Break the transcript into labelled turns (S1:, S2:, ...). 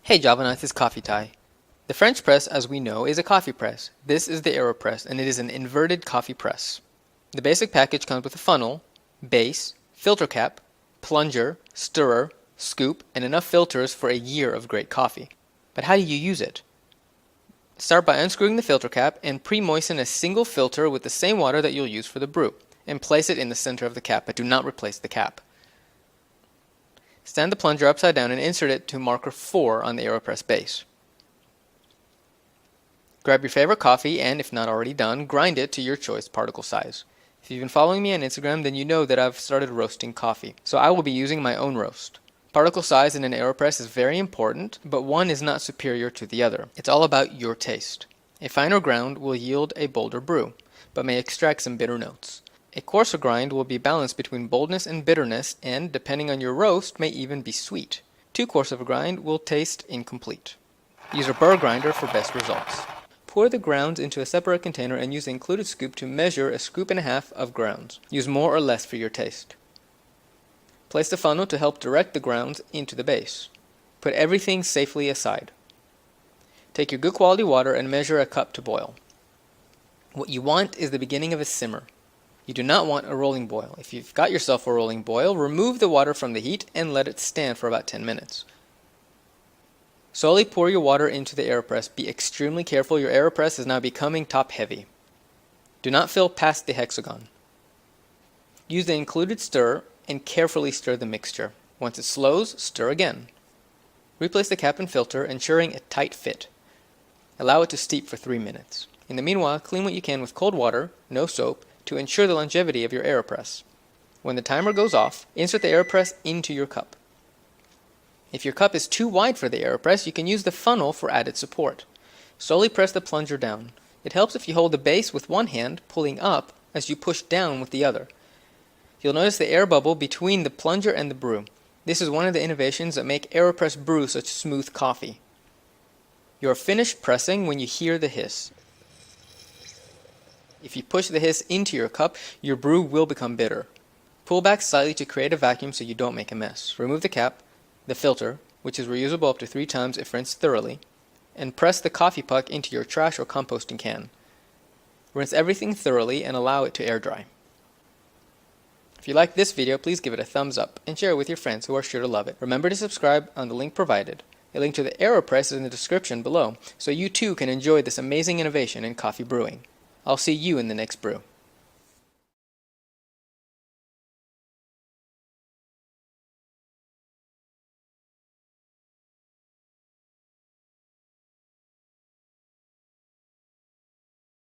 S1: Hey Java Nuts, it's Coffee Tie. The French press, as we know, is a coffee press. This is the AeroPress, and it is an inverted coffee press. The basic package comes with a funnel, base, filter cap, plunger, stirrer, scoop, and enough filters for a year of great coffee. But how do you use it? Start by unscrewing the filter cap and pre-moisten a single filter with the same water that you'll use for the brew, and place it in the center of the cap, but do not replace the cap. Stand the plunger upside down and insert it to marker 4 on the AeroPress base. Grab your favorite coffee and, if not already done, grind it to your choice particle size. If you've been following me on Instagram, then you know that I've started roasting coffee, so I will be using my own roast. Particle size in an AeroPress is very important, but one is not superior to the other. It's all about your taste. A finer ground will yield a bolder brew, but may extract some bitter notes. A coarser grind will be balanced between boldness and bitterness and, depending on your roast, may even be sweet. Too coarse of a grind will taste incomplete. Use a burr grinder for best results. Pour the grounds into a separate container and use the included scoop to measure a scoop and a half of grounds. Use more or less for your taste. Place the funnel to help direct the grounds into the base. Put everything safely aside. Take your good quality water and measure a cup to boil. What you want is the beginning of a simmer. You do not want a rolling boil. If you've got yourself a rolling boil, remove the water from the heat and let it stand for about 10 minutes. Slowly pour your water into the AeroPress. Be extremely careful, your AeroPress is now becoming top heavy. Do not fill past the hexagon. Use the included stir and carefully stir the mixture. Once it slows, stir again. Replace the cap and filter, ensuring a tight fit. Allow it to steep for 3 minutes. In the meanwhile, clean what you can with cold water, no soap, to ensure the longevity of your AeroPress. When the timer goes off, insert the AeroPress into your cup. If your cup is too wide for the AeroPress, you can use the funnel for added support. Slowly press the plunger down. It helps if you hold the base with one hand, pulling up as you push down with the other. You'll notice the air bubble between the plunger and the brew. This is one of the innovations that make AeroPress brew such smooth coffee. You're finished pressing when you hear the hiss. If you push the hiss into your cup, your brew will become bitter. Pull back slightly to create a vacuum so you don't make a mess. Remove the cap, the filter, which is reusable up to 3 times if rinsed thoroughly, and press the coffee puck into your trash or composting can. Rinse everything thoroughly and allow it to air dry. If you like this video, please give it a thumbs up and share it with your friends who are sure to love it. Remember to subscribe on the link provided. A link to the AeroPress is in the description below, so you too can enjoy this amazing innovation in coffee brewing. I'll see you in the next brew.